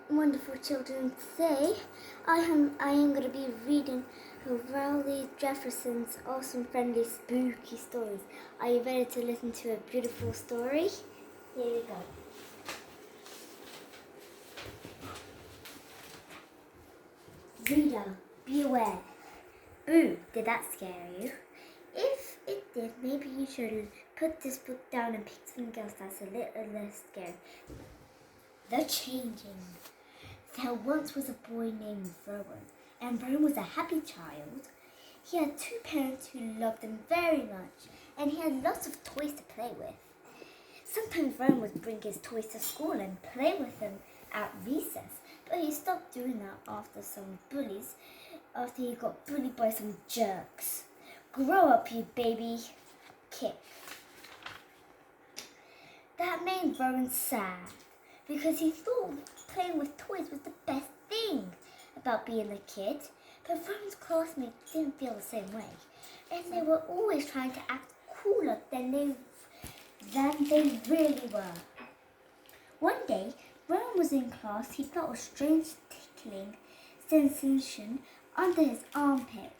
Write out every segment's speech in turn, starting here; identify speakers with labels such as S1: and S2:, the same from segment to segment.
S1: wonderful children. Today I am going to be reading Rowley Jeffersons' awesome, friendly, spooky stories. Are you ready to listen to a beautiful story? Here we go. Reader, be aware. Boo, did that scare you? If it did, maybe you should put this book down and pick something else that's a little less scary. The Changing. There once was a boy named Rowan, and Rowan was a happy child. He had two parents who loved him very much, and he had lots of toys to play with. Sometimes Rowan would bring his toys to school and play with them at recess, but he stopped doing that after he got bullied by some jerks. Grow up, you baby. Kick. That made Rowan sad, because he thought playing with toys was the best thing about being a kid. But Rowan's classmates didn't feel the same way, and they were always trying to act cooler than they really were. One day, Rowan was in class. He felt a strange tickling sensation under his armpit.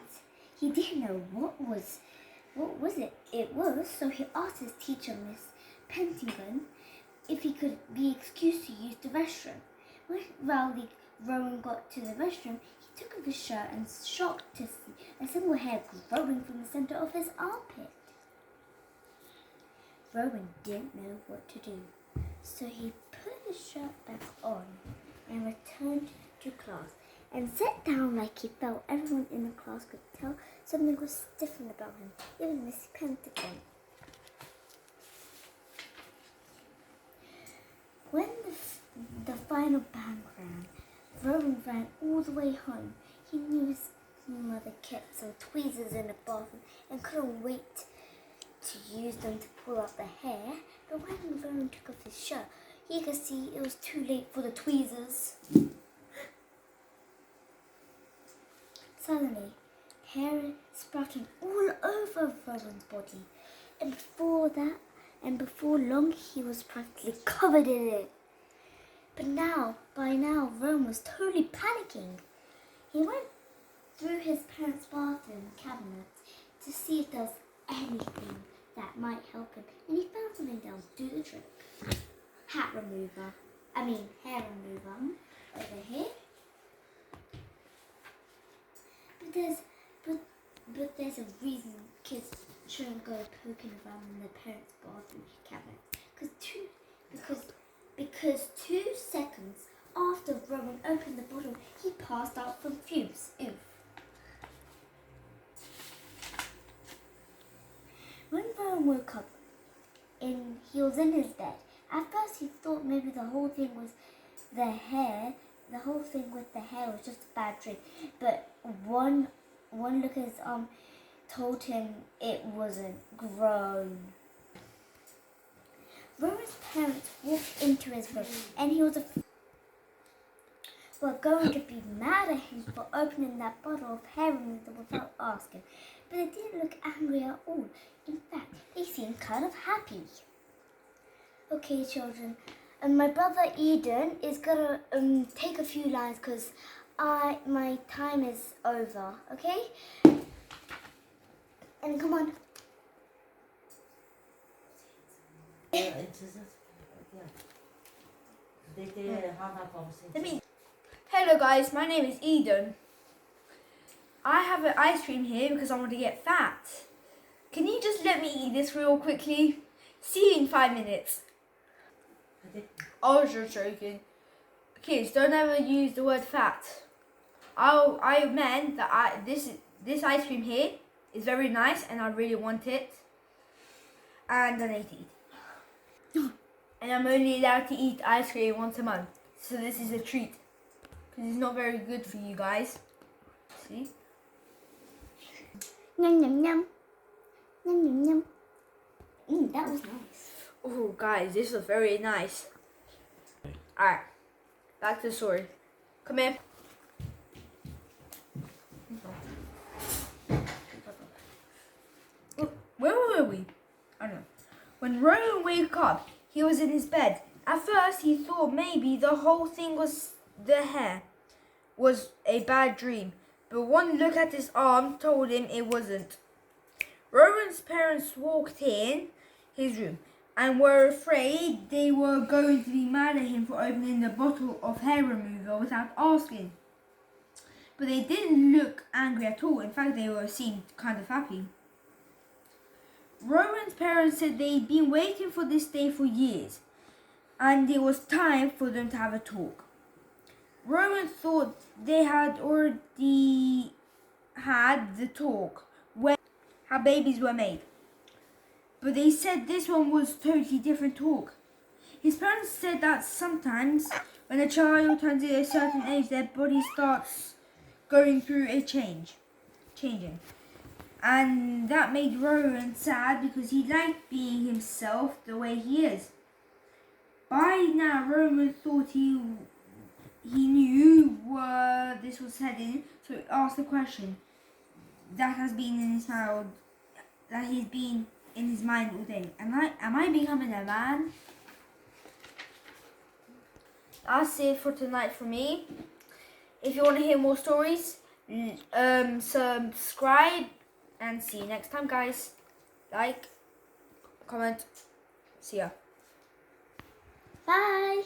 S1: He didn't know what was it was, so he asked his teacher, Miss Pentingham, if he could be excused to use the restroom. When Rowan got to the restroom, he took off his shirt and shocked to see a single hair growing from the center of his armpit. Rowan didn't know what to do, so he put his shirt back on and returned to class and sat down like he felt everyone in the class could tell something was different about him, even Miss Pentingham. When the final bang ran, Rowan ran all the way home. He knew his mother kept some tweezers in the bathroom and couldn't wait to use them to pull out the hair. But when Rowan took off his shirt, he could see it was too late for the tweezers. Suddenly, hair sprouted all over Rowan's body, and before long, he was practically covered in it. But by now, Rowan was totally panicking. He went through his parents' bathroom cabinet to see if there was anything that might help him, and he found something that would do the trick. Hair remover over here. But there's a reason kids shouldn't go poking around in their parents' bathroom cabinet. Because 2 seconds after Rowan opened the bottle, he passed out from fumes. Oof. When Rowan woke up, he was in his bed. At first, he thought maybe the whole thing with the hair was just a bad dream. But one look at his arm told him it wasn't. Grown. Rowan's parents walked into his room, and he were going to be mad at him for opening that bottle of hair remover without asking. But they didn't look angry at all. In fact, they seemed kind of happy. Okay, children. My brother Eden is gonna take a few lines because my time is over. Okay? And come on.
S2: Hello guys, my name is Eden. I have an ice cream here because I want to get fat. Can you just let me eat this real quickly? See you in 5 minutes. I was just joking. Kids, don't ever use the word fat. I meant that this ice cream here is very nice and I really want it. And I need to eat. And I'm only allowed to eat ice cream once a month. So this is a treat. Because it's not very good for you guys. See?
S1: Yum, yum, yum. Yum, yum, yum. That was nice.
S2: Oh, guys, this was very nice. Alright. Back to the story. Come here. Where were we? I don't know. When Rowan woke up, he was in his bed. At first, he thought maybe the whole thing was the hair was a bad dream, but one look at his arm told him it wasn't. Rowan's parents walked in his room and were afraid they were going to be mad at him for opening the bottle of hair remover without asking. But they didn't look angry at all. In fact, they seemed kind of happy. Rowan's parents said they'd been waiting for this day for years, and it was time for them to have a talk. Rowan thought they had already had the talk when how babies were made, but they said this one was totally different talk. His parents said that sometimes when a child turns a certain age, their body starts going through a changing. And that made Rowan sad because he liked being himself the way he is. By now, Rowan thought he knew where this was heading, so he asked the question that has been in his mind, that he's been in his mind all day. Am I becoming a man? That's it for tonight for me. If you want to hear more stories, subscribe, and see you next time, guys. Like, comment, see ya.
S1: Bye.